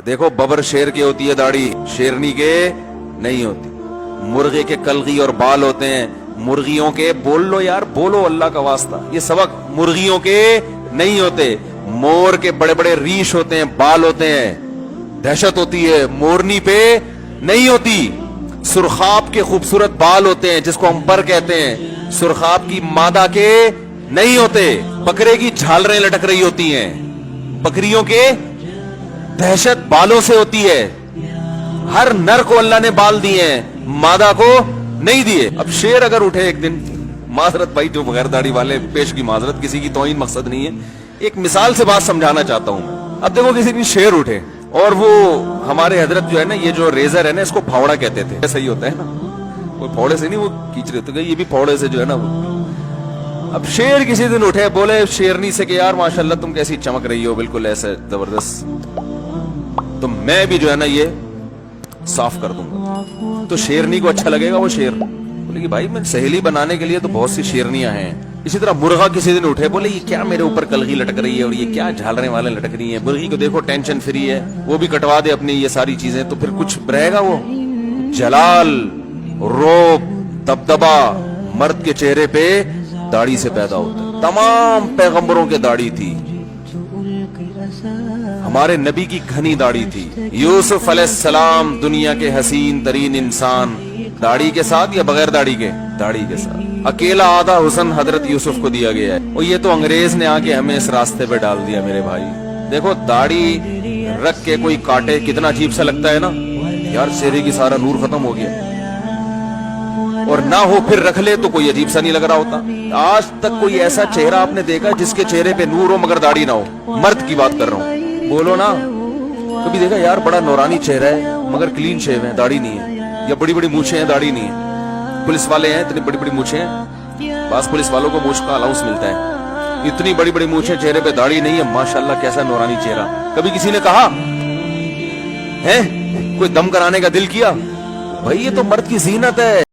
देखो बबर शेर की होती है दाढ़ी, शेरनी के नहीं होती। मुर्गे के कलगी और बाल होते हैं, मुर्गियों के, बोल लो यार, बोलो अल्लाह का वास्ता, ये सबक, मुर्गियों के नहीं होते। मोर के बड़े बड़े रीश होते हैं, बाल होते हैं, दहशत होती है, मोरनी पे नहीं होती। सुरखाब के खूबसूरत बाल होते हैं जिसको हम पर कहते हैं, सुरखाब की मादा के नहीं होते। बकरे की झालरें लटक रही होती हैं, बकरियों के दहशत बालों से होती है। हर नर को अल्लाह ने बाल दिए हैं, मादा को नहीं दिए। अब शेर अगर उठे एक दिन, माजरत भाई जो बगैर दाढ़ी वाले पेश की माजरत, किसी की तौहीन मकसद नहीं है, एक मिसाल से बात समझाना चाहता हूं मैं। अब देखो किसी दिन शेर उठे और वो हमारे हजरत जो है ना, ये जो रेजर है ना, इसको फावड़ा कहते थे, सही होता है ना, वो फावड़े से नहीं, वो खींच रहे थे, ये भी फावड़े से जो है ना वो। अब शेर किसी दिन उठे, बोले शेरनी से कि यार माशाल्लाह तुम कैसी चमक रही हो, बिल्कुल ऐसे जबरदस्त, तो मैं भी जो है ना ये साफ कर दूंगा। तो शेरनी को अच्छा लगेगा। वो शेर बोले कि भाई मैं सहेली बनाने के लिए तो बहुत सी शेरनियां हैं। इसी तरह मुर्गा किसी दिन उठे, बोले ये क्या मेरे ऊपर कलगी लटक रही है और ये क्या झालने वाले लटक रही है। मुर्गी को देखो टेंशन फ्री है, वो भी कटवा दे अपनी ये सारी चीजें, तो फिर कुछ रहेगा। वो जलाल, रोब, दबदबा मर्द के चेहरे पे दाढ़ी से पैदा होता है। तमाम पैगंबरों के दाढ़ी थी, हमारे नबी की घनी दाढ़ी थी। यूसुफ अलैहिस्सलाम दुनिया के हसीन तरीन इंसान, दाढ़ी के साथ या बगैर दाढ़ी के? दाढ़ी के साथ। अकेला आधा हुस्न हजरत यूसुफ को दिया गया है, और ये तो अंग्रेज ने आके हमें इस रास्ते पे डाल दिया। मेरे भाई देखो, दाढ़ी रख के कोई काटे, कितना अजीब सा लगता है ना यार, चेहरे की सारा नूर खत्म हो गया, और ना हो फिर रख ले तो कोई अजीब सा नहीं लग रहा होता। आज तक कोई ऐसा चेहरा आपने देखा जिसके चेहरे पे नूर हो मगर दाढ़ी ना हो? मर्द की बात कर रहा हूँ, बोलो ना, कभी देखा यार बड़ा नौरानी चेहरा है मगर क्लीन शेव है, दाढ़ी नहीं है, या बड़ी बड़ी मूछें हैं, दाढ़ी नहीं है। पुलिस वाले हैं, इतनी बड़ी बड़ी मूछें हैं, बस पुलिस वालों को मूछ का अलाउंस मिलता है, इतनी बड़ी बड़ी मूछें, चेहरे पे दाढ़ी नहीं है, माशाल्लाह कैसा नौरानी चेहरा। कभी किसी ने कहा है, कोई दम कराने का दिल किया? भाई ये तो मर्द की जीनत है।